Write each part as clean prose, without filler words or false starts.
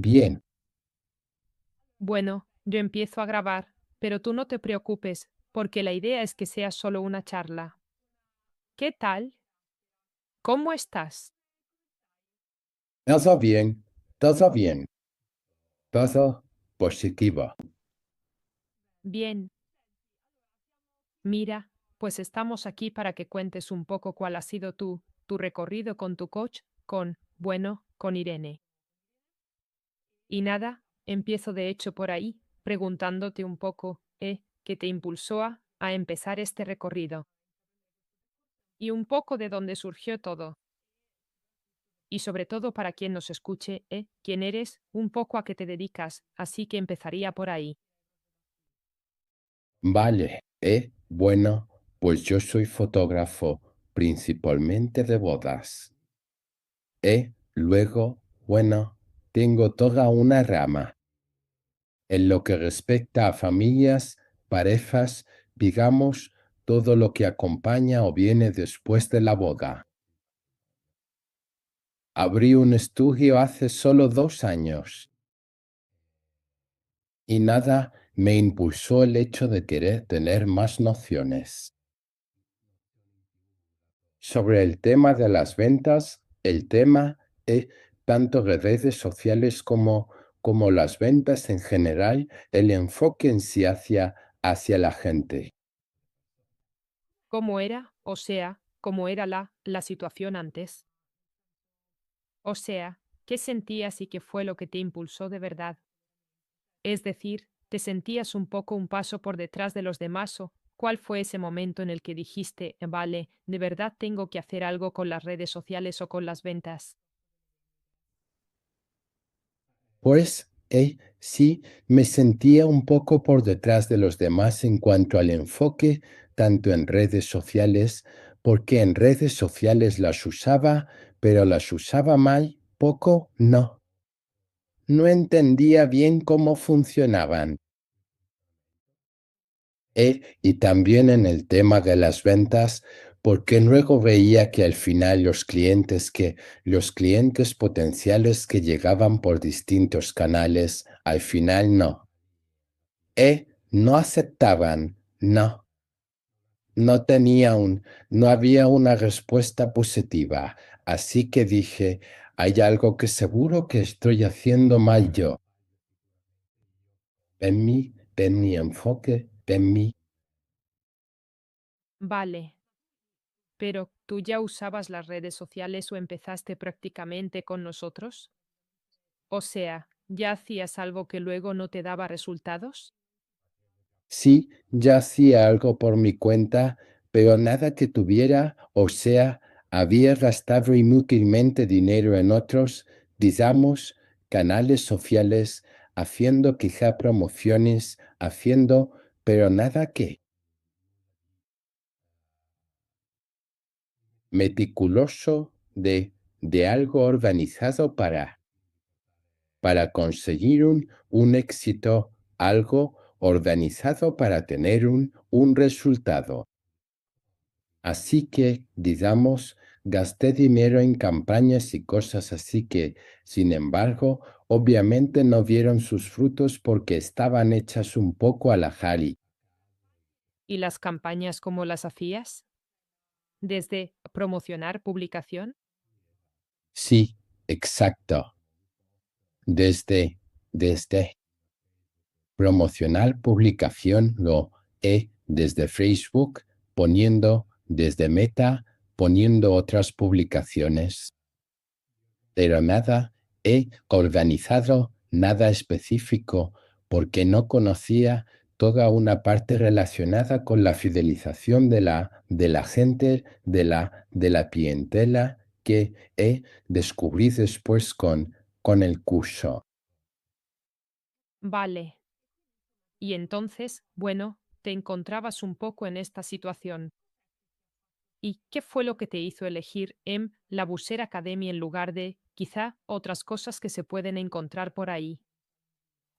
Bien, Bueno, yo empiezo a grabar, pero tú no te preocupes, porque la idea es que sea solo una charla. ¿Qué tal? ¿Cómo estás? todo bien, todo bien, todo positivo. Bien. Mira, pues estamos aquí para que cuentes un poco cuál ha sido tu recorrido con tu coach, con Irene. Y nada, empiezo de hecho por ahí, preguntándote un poco, ¿qué te impulsó a empezar este recorrido? Y un poco de dónde surgió todo. Y sobre todo para quien nos escuche, quién eres, un poco a qué te dedicas, así que empezaría por ahí. Vale, bueno, pues yo soy fotógrafo principalmente de bodas. Luego, bueno, tengo toda una rama. En lo que respecta a familias, parejas, digamos, todo lo que acompaña o viene después de la boda. Abrí un estudio hace solo 2 años. Y nada me impulsó el hecho de querer tener más nociones. Sobre el tema de las ventas, el tema es tanto de redes sociales como las ventas en general, el enfoque en sí hacia la gente. ¿Cómo era? O sea, ¿cómo era la situación antes? O sea, ¿qué sentías y qué fue lo que te impulsó de verdad? Es decir, ¿te sentías un poco un paso por detrás de los demás o cuál fue ese momento en el que dijiste, vale, de verdad tengo que hacer algo con las redes sociales o con las ventas? Pues, sí, me sentía un poco por detrás de los demás en cuanto al enfoque, tanto en redes sociales, porque en redes sociales las usaba, pero las usaba mal, poco, no. No entendía bien cómo funcionaban. Y también en el tema de las ventas, porque luego veía que al final los clientes potenciales que llegaban por distintos canales, al final no aceptaban, no tenía no había una respuesta positiva. Así que dije, hay algo que seguro que estoy haciendo mal yo. En mi enfoque, en mí. Vale, pero ¿tú ya usabas las redes sociales o empezaste prácticamente con nosotros? O sea, ¿ya hacías algo que luego no te daba resultados? Sí, ya hacía algo por mi cuenta, pero nada que tuviera, o sea, había gastado inútilmente dinero en otros, digamos, canales sociales, haciendo quizá promociones, pero nada que meticuloso de algo organizado para conseguir un éxito, algo organizado para tener un resultado. Así que, digamos, gasté dinero en campañas y cosas así que, sin embargo, obviamente no vieron sus frutos porque estaban hechas un poco al azar y ¿Y las campañas cómo las hacías? ¿Desde promocionar publicación? sí, exacto, desde, desde promocionar publicación lo he desde Facebook poniendo, desde Meta poniendo otras publicaciones. Pero nada he organizado, nada específico, porque no conocía toda una parte relacionada con la fidelización de la gente, de la clientela que descubrí después con el curso. Vale. Y entonces, bueno, te encontrabas un poco en esta situación. ¿Y qué fue lo que te hizo elegir la Buser Academy en lugar de, quizá, otras cosas que se pueden encontrar por ahí?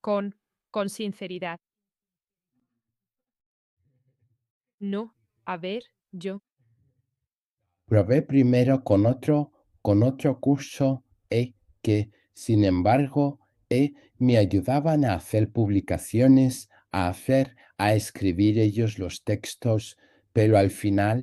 Con, con sinceridad. No, a ver, yo. Probé primero con otro curso que, sin embargo, me ayudaban a hacer publicaciones, a escribir ellos los textos, pero al final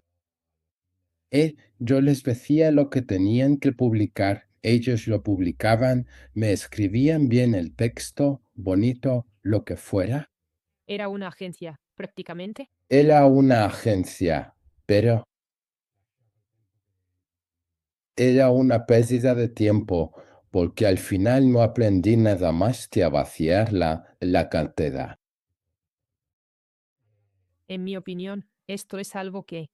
yo les decía lo que tenían que publicar, ellos lo publicaban, me escribían bien el texto, bonito, lo que fuera. Era una agencia, prácticamente. Era una agencia, pero era una pérdida de tiempo, porque al final no aprendí nada más que a vaciar la cartera. En mi opinión, esto es algo que,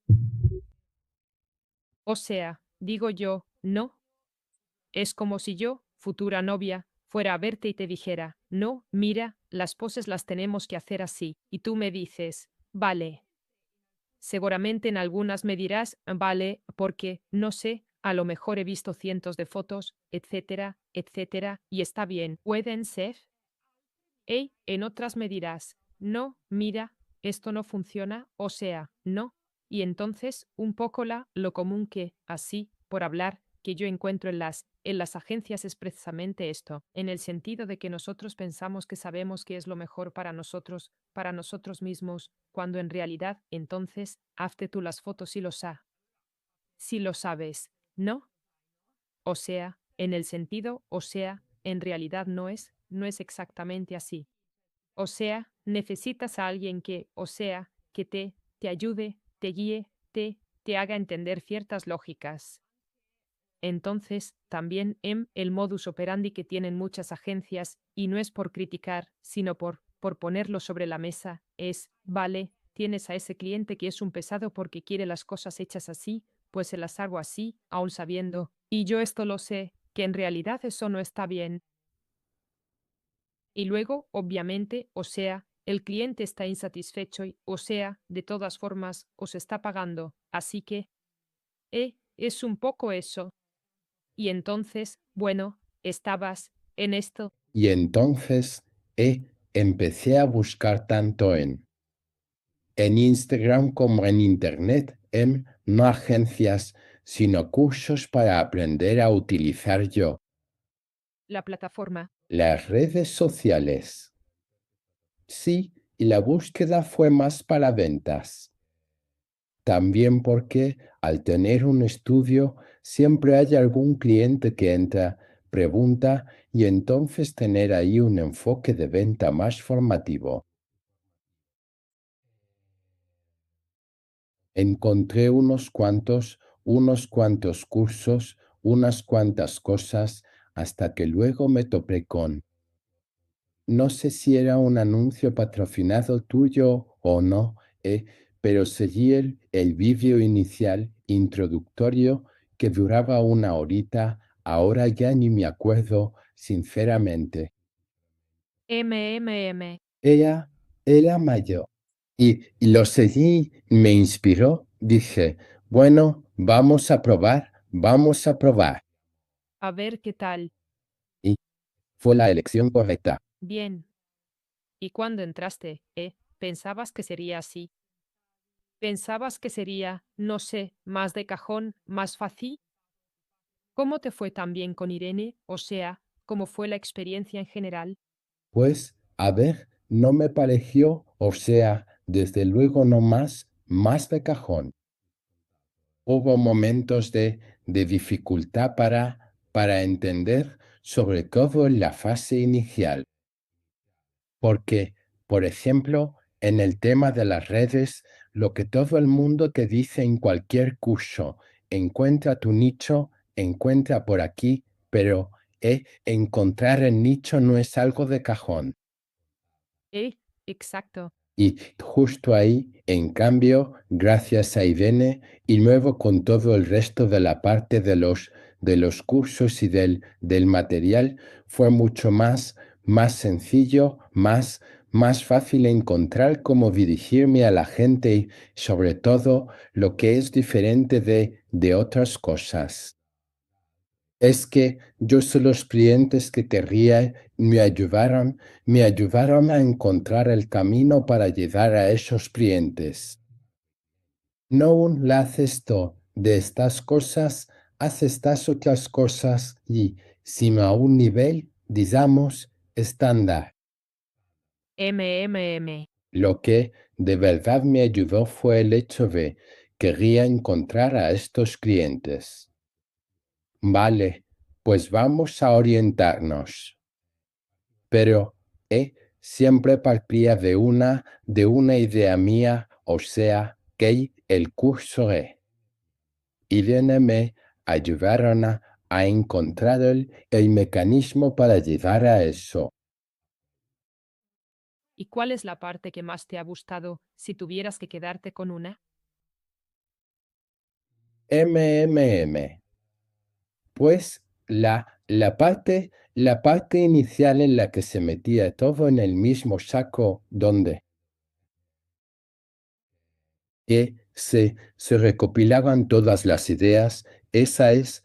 o sea, digo yo, no. Es como si yo, futura novia, fuera a verte y te dijera, no, mira, las poses las tenemos que hacer así, y tú me dices, vale. Seguramente en algunas me dirás, vale, porque, no sé, a lo mejor he visto cientos de fotos, etcétera, etcétera, y está bien, pueden ser. En otras me dirás, no, mira, esto no funciona, o sea, no. Y entonces, un poco lo común que, así, por hablar, que yo encuentro en las agencias es precisamente esto, en el sentido de que nosotros pensamos que sabemos qué es lo mejor para nosotros mismos, cuando en realidad, entonces, hazte tú las fotos y si lo sabes, ¿no? O sea, en el sentido, o sea, en realidad no es exactamente así. O sea, necesitas a alguien que, o sea, que te ayude, te guíe, te haga entender ciertas lógicas. Entonces, también el modus operandi que tienen muchas agencias, y no es por criticar, sino por ponerlo sobre la mesa, es, vale, tienes a ese cliente que es un pesado porque quiere las cosas hechas así, pues se las hago así, aun sabiendo, y yo esto lo sé, que en realidad eso no está bien. Y luego, obviamente, o sea, el cliente está insatisfecho y, o sea, de todas formas, os está pagando, así que, es un poco eso. Y entonces, bueno, estabas en esto. Y entonces empecé a buscar tanto en Instagram como en Internet, en no agencias, sino cursos para aprender a utilizar yo La plataforma. las redes sociales. Sí, y la búsqueda fue más para ventas. También porque al tener un estudio siempre hay algún cliente que entra, pregunta y entonces tener ahí un enfoque de venta más formativo. Encontré unos cuantos cursos, unas cuantas cosas, hasta que luego me topé con, no sé si era un anuncio patrocinado tuyo o no, pero seguí el vídeo inicial, introductorio, que duraba una horita, ahora ya ni me acuerdo, sinceramente. MMM. Ella era mayor. Y lo seguí, me inspiró, dije, bueno, vamos a probar, vamos a probar. A ver qué tal. Y fue la elección correcta. Bien. ¿Y cuando entraste, pensabas que sería así? ¿Pensabas que sería, no sé, más de cajón, más fácil? ¿Cómo te fue también con Irene? O sea, ¿cómo fue la experiencia en general? Pues, a ver, no me pareció, o sea, desde luego no más de cajón. Hubo momentos de dificultad para entender, sobre todo en la fase inicial, porque, por ejemplo, en el tema de las redes, lo que todo el mundo te dice en cualquier curso, encuentra tu nicho, encuentra por aquí, pero encontrar el nicho no es algo de cajón. Exacto. Y justo ahí, en cambio, gracias a Irene y luego con todo el resto de la parte de los cursos y del material, fue mucho más sencillo, más fácil encontrar cómo dirigirme a la gente y sobre todo lo que es diferente de otras cosas. Es que yo soy los clientes que querría me ayudaron a encontrar el camino para llegar a esos clientes. No un haz esto de estas cosas, haz estas otras cosas y, sino a un nivel, digamos, estándar. MMM. Lo que de verdad me ayudó fue el hecho de quería encontrar a estos clientes. Vale, pues vamos a orientarnos. Pero siempre partía de una idea mía, o sea, que el curso Irene me ayudaron a encontrar el mecanismo para llegar a eso. ¿Y cuál es la parte que más te ha gustado si tuvieras que quedarte con una? MMM. Pues la parte inicial en la que se metía todo en el mismo saco donde se recopilaban todas las ideas, esa es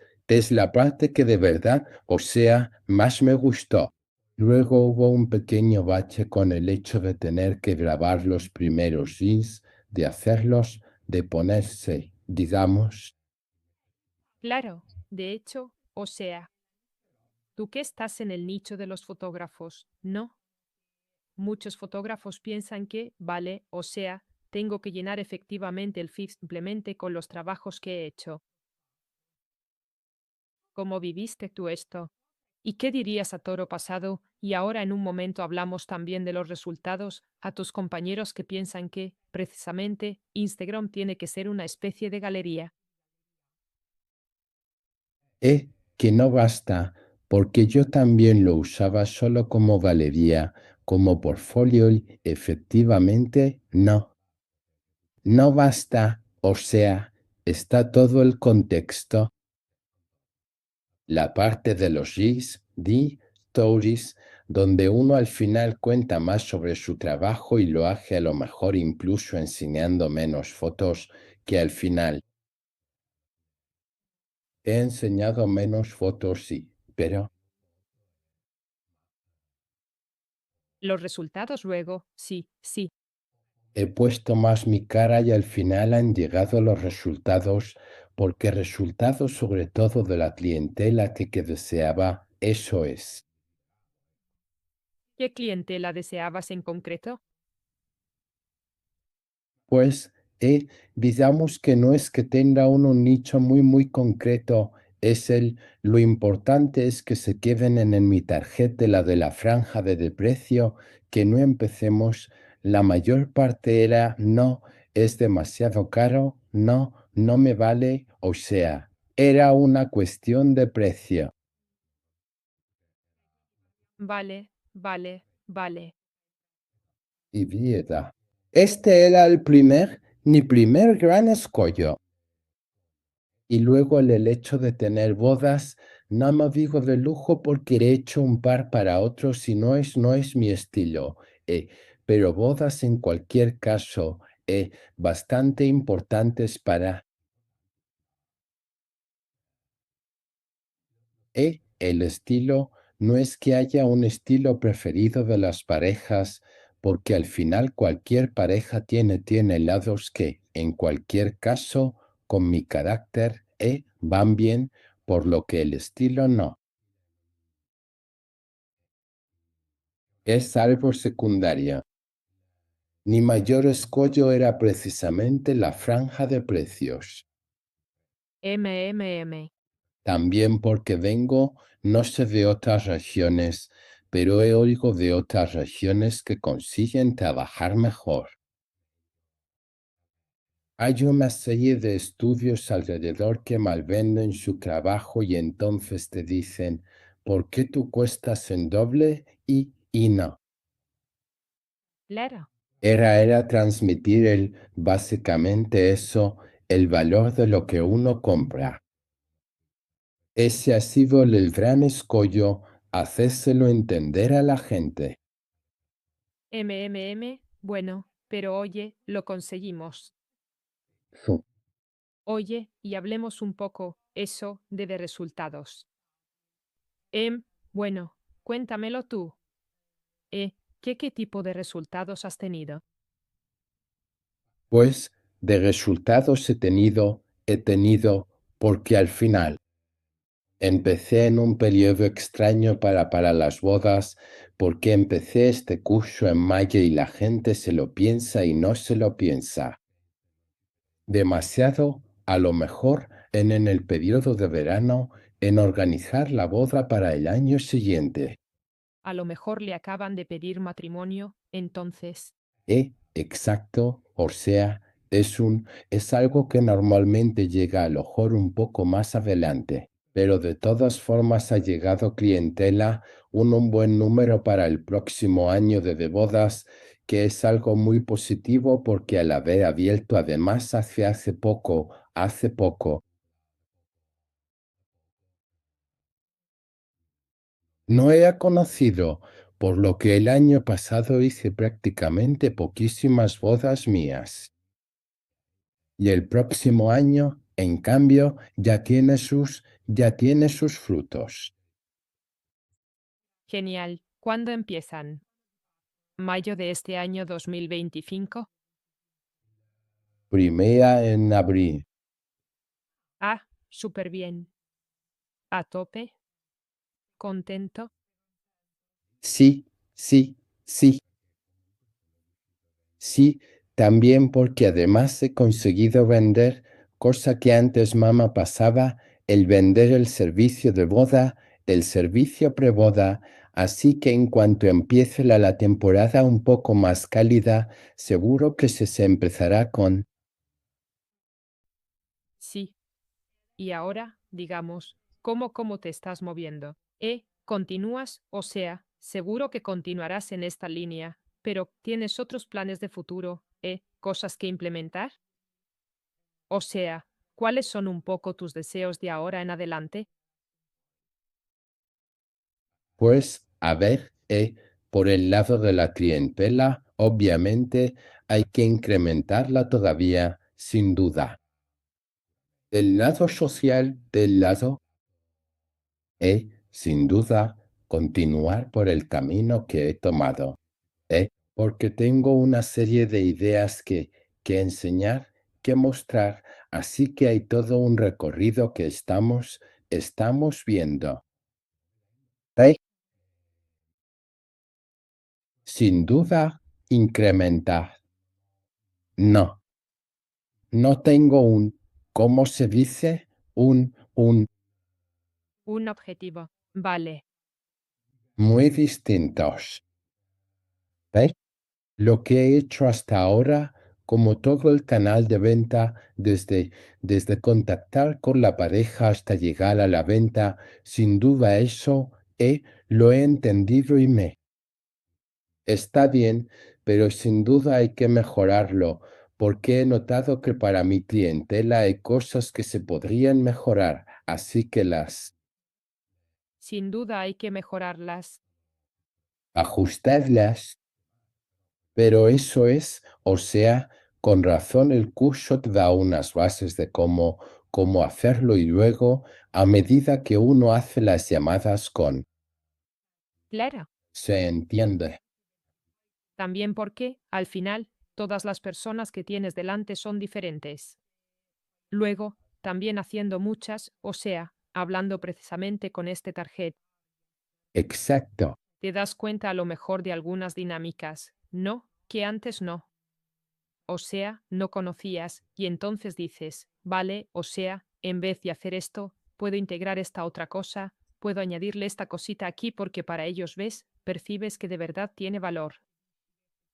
la parte que de verdad, o sea, más me gustó. Luego hubo un pequeño bache con el hecho de tener que grabar los primeros jeans, de hacerlos, de ponerse, digamos. Claro, de hecho, o sea, tú que estás en el nicho de los fotógrafos, ¿no? Muchos fotógrafos piensan que, vale, o sea, tengo que llenar efectivamente el feed simplemente con los trabajos que he hecho. ¿Cómo viviste tú esto? ¿Y qué dirías a toro pasado? Y ahora en un momento hablamos también de los resultados, a tus compañeros que piensan que, precisamente, Instagram tiene que ser una especie de galería. Que no basta, porque yo también lo usaba solo como galería, como portfolio y efectivamente no. No basta, o sea, está todo el contexto, la parte de los stories, donde uno al final cuenta más sobre su trabajo y lo hace a lo mejor incluso enseñando menos fotos que al final. He enseñado menos fotos, sí, pero Los resultados luego, sí, sí. he puesto más mi cara y al final han llegado los resultados, porque resultados sobre todo de la clientela que deseaba, eso es. ¿Qué clientela deseabas en concreto? Pues digamos que no es que tenga uno un nicho muy, muy concreto, lo importante es que se queden en mi tarjeta, la de la franja de precio, que no empecemos. La mayor parte era, no, es demasiado caro, no, no me vale, o sea, era una cuestión de precio. Vale, vale, vale. Y vida. Este era mi primer gran escollo. Y luego el hecho de tener bodas, no me digo de lujo porque he hecho un par para otros y no es mi estilo. eh, pero bodas en cualquier caso, bastante importantes para el estilo. No es que haya un estilo preferido de las parejas, porque al final cualquier pareja tiene lados que, en cualquier caso, con mi carácter, van bien, por lo que el estilo no. Es algo secundario. Mi mayor escollo era precisamente la franja de precios. MMM. También porque vengo, no sé de otras regiones, pero he oído de otras regiones que consiguen trabajar mejor. Hay una serie de estudios alrededor que malvenden su trabajo y entonces te dicen, ¿por qué tú cuestas en doble? Y no. Claro. Era transmitir básicamente eso, el valor de lo que uno compra. Ese ha sido el gran escollo, hacérselo entender a la gente. MMM, bueno, pero oye, lo conseguimos. Fu. Oye, y hablemos un poco, eso, de resultados. Bueno, cuéntamelo tú. ¿Qué tipo de resultados has tenido? Pues de resultados he tenido, porque al final Empecé en un periodo extraño para las bodas, porque empecé este curso en mayo y la gente se lo piensa y no se lo piensa. Demasiado, a lo mejor, en el periodo de verano, en organizar la boda para el año siguiente. A lo mejor le acaban de pedir matrimonio, entonces, Exacto, o sea, es algo que normalmente llega a lo mejor un poco más adelante, pero de todas formas ha llegado clientela, un buen número para el próximo año de bodas, que es algo muy positivo porque al haber abierto además hace poco, no he conocido, por lo que el año pasado hice prácticamente poquísimas bodas mías. Y el próximo año, en cambio, ya tiene sus frutos. genial. ¿Cuándo empiezan? ¿Mayo de este año 2025? Primera en abril. Ah, súper bien. ¿A tope? ¿Contento? Sí, sí, sí, sí, también porque además he conseguido vender, cosa que antes mamá pasaba, el vender el servicio de boda, el servicio preboda, así que en cuanto empiece la temporada un poco más cálida, seguro que se empezará con. Sí. Y ahora, digamos, ¿cómo te estás moviendo? ¿Continúas? O sea, seguro que continuarás en esta línea, pero ¿tienes otros planes de futuro? ¿Cosas que implementar? O sea, ¿cuáles son un poco tus deseos de ahora en adelante? Pues, a ver, por el lado de la clientela, obviamente hay que incrementarla todavía, sin duda. Del lado social, sin duda, continuar por el camino que he tomado, porque tengo una serie de ideas que enseñar, que mostrar, así que hay todo un recorrido que estamos viendo. ¿Eh? Sin duda, incrementar. No, no tengo ¿cómo se dice? Un Un objetivo. Vale. muy distintos. ¿Ves? Lo que he hecho hasta ahora, como todo el canal de venta, desde contactar con la pareja hasta llegar a la venta, sin duda eso lo he entendido y está bien, pero sin duda hay que mejorarlo, porque he notado que para mi clientela hay cosas que se podrían mejorar, así que las Sin duda hay que mejorarlas. ajustarlas. Pero eso es, o sea, con razón el curso te da unas bases de cómo hacerlo y luego, a medida que uno hace las llamadas Claro. se entiende. También porque, al final, todas las personas que tienes delante son diferentes. Luego, también haciendo muchas, o sea, hablando precisamente con este tarjet, Exacto. te das cuenta a lo mejor de algunas dinámicas, ¿no? Que antes no. O sea, no conocías, y entonces dices, vale, o sea, en vez de hacer esto, puedo integrar esta otra cosa, puedo añadirle esta cosita aquí porque para ellos ves, percibes que de verdad tiene valor.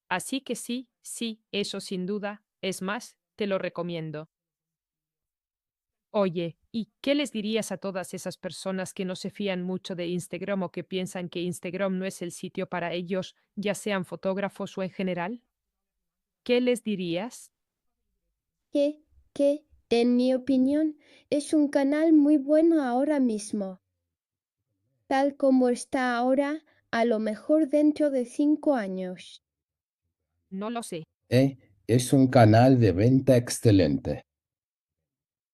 Así que sí, sí, eso sin duda, es más, te lo recomiendo. Oye, ¿y qué les dirías a todas esas personas que no se fían mucho de Instagram o que piensan que Instagram no es el sitio para ellos, ya sean fotógrafos o en general? ¿Qué les dirías? que, en mi opinión, es un canal muy bueno ahora mismo. Tal como está ahora, a lo mejor dentro de 5 años. No lo sé. ¿Eh? Es un canal de venta excelente.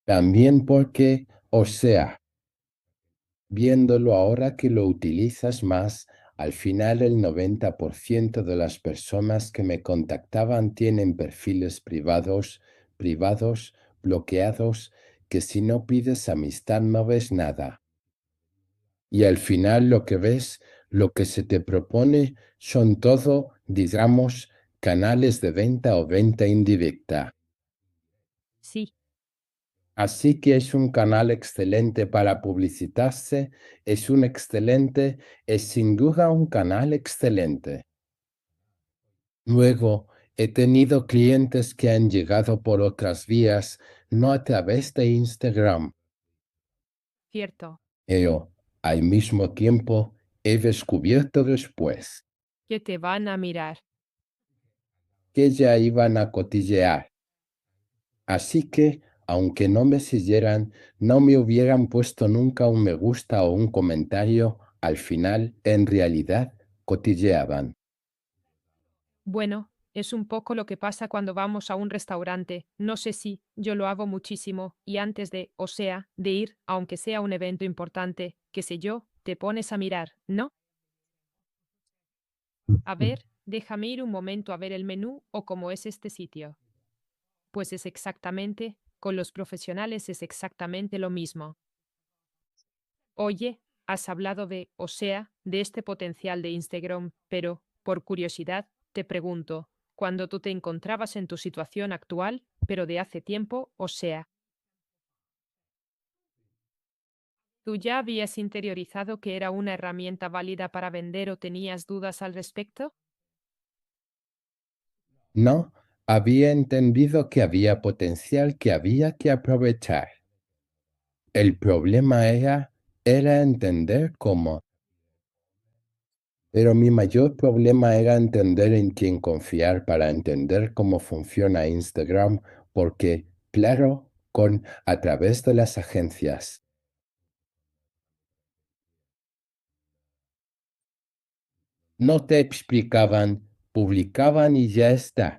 También porque, o sea, viéndolo ahora que lo utilizas más, al final el 90% de las personas que me contactaban tienen perfiles privados, bloqueados, que si no pides amistad no ves nada. y al final lo que ves, lo que se te propone son todo, digamos, canales de venta o venta indirecta. Sí, Así que es un canal excelente para publicitarse, es sin duda un canal excelente. Luego, he tenido clientes que han llegado por otras vías, no a través de Instagram. cierto. Yo, al mismo tiempo, he descubierto después Que te van a mirar. que ya iban a cotillear. Así que, aunque no me siguieran, no me hubieran puesto nunca un me gusta o un comentario, al final, en realidad, cotilleaban. Bueno, es un poco lo que pasa cuando vamos a un restaurante. No sé si, yo lo hago muchísimo, y antes de, o sea, de ir, aunque sea un evento importante, qué sé yo, te pones a mirar, ¿no? A ver, déjame ir un momento a ver el menú o cómo es este sitio. Pues es exactamente, con los profesionales es exactamente lo mismo. Oye, has hablado de, o sea, de este potencial de Instagram, pero, por curiosidad, te pregunto, cuando tú te encontrabas en tu situación actual, pero de hace tiempo, o sea, ¿tú ya habías interiorizado que era una herramienta válida para vender o tenías dudas al respecto? No, había entendido que había potencial que había que aprovechar. El problema era entender cómo. Pero mi mayor problema era entender en quién confiar para entender cómo funciona Instagram, porque, claro, a través de las agencias, no te explicaban, publicaban y ya está.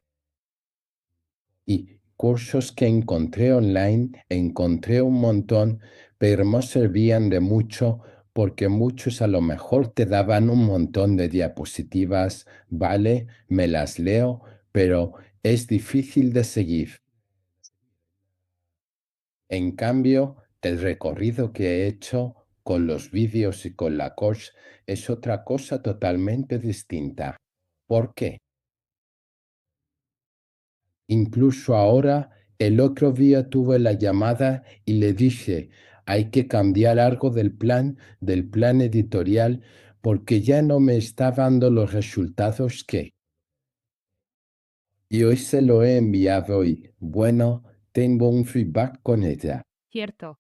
Y cursos que encontré online, encontré un montón, pero no servían de mucho porque muchos a lo mejor te daban un montón de diapositivas, vale, me las leo, pero es difícil de seguir. En cambio, el recorrido que he hecho con los vídeos y con la coach es otra cosa totalmente distinta. ¿Por qué? Incluso ahora, el otro día tuve la llamada y le dije, hay que cambiar algo del plan editorial, porque ya no me está dando los resultados que. Y hoy se lo he enviado y, bueno, tengo un feedback con ella. Cierto.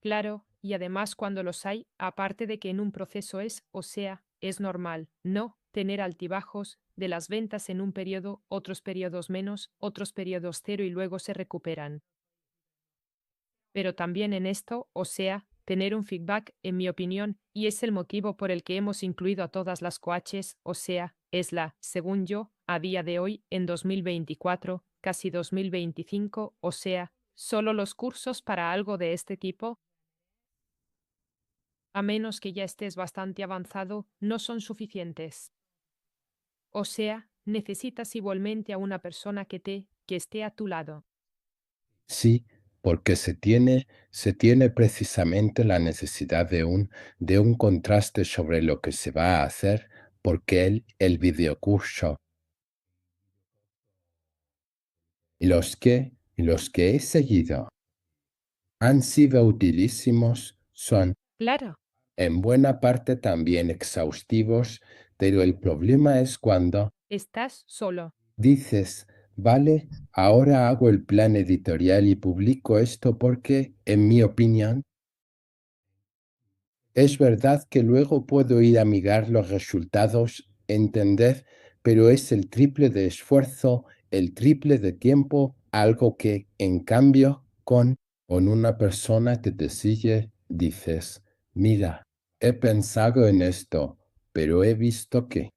Claro, y además cuando los hay, aparte de que en un proceso es, o sea, es normal, no, tener altibajos, de las ventas en un periodo, otros periodos menos, otros periodos cero y luego se recuperan. Pero también en esto, o sea, tener un feedback, en mi opinión, y es el motivo por el que hemos incluido a todas las coaches, o sea, es la, según yo, a día de hoy, en 2024, casi 2025, o sea, solo los cursos para algo de este tipo, a menos que ya estés bastante avanzado, no son suficientes. O sea, necesitas igualmente a una persona que esté a tu lado. Sí, porque se tiene precisamente la necesidad de un contraste sobre lo que se va a hacer, porque el videocurso y los que he seguido han sido utilísimos, son Claro. en buena parte también exhaustivos, pero el problema es cuando Estás solo. dices, vale, ahora hago el plan editorial y publico esto porque, en mi opinión, es verdad que luego puedo ir a mirar los resultados, entender, pero es el triple de esfuerzo, el triple de tiempo, algo que, en cambio, con una persona que te sigue, dices, mira, he pensado en esto, pero he visto que,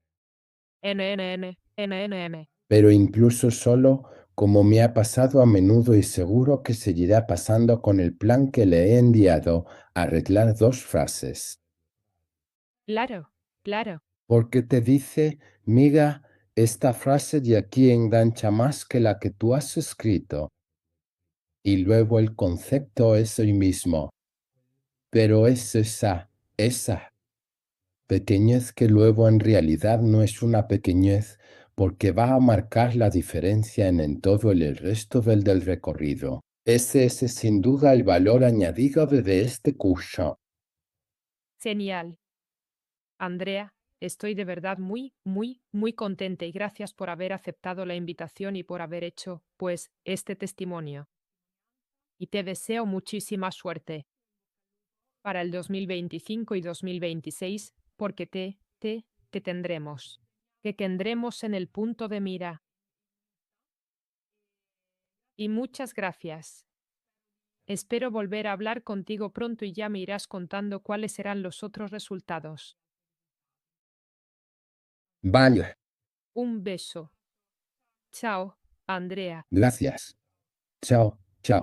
NNN, NNN. pero incluso solo, como me ha pasado a menudo y seguro que seguirá pasando con el plan que le he enviado, arreglar dos frases. Claro, claro. Porque te dice, mira, esta frase de aquí engancha más que la que tú has escrito. Y luego el concepto es el mismo, pero es esa. Esa pequeñez que luego en realidad no es una pequeñez porque va a marcar la diferencia en todo el resto del recorrido. Ese es sin duda el valor añadido de este curso. Genial. Andrea, estoy de verdad muy contenta y gracias por haber aceptado la invitación y por haber hecho, pues, este testimonio. Y te deseo muchísima suerte para el 2025 y 2026, porque te tendremos. Te tendremos en el punto de mira. Y muchas gracias. Espero volver a hablar contigo pronto y ya me irás contando cuáles serán los otros resultados. Vale, Un beso. Chao, Andrea. gracias. Chao, chao.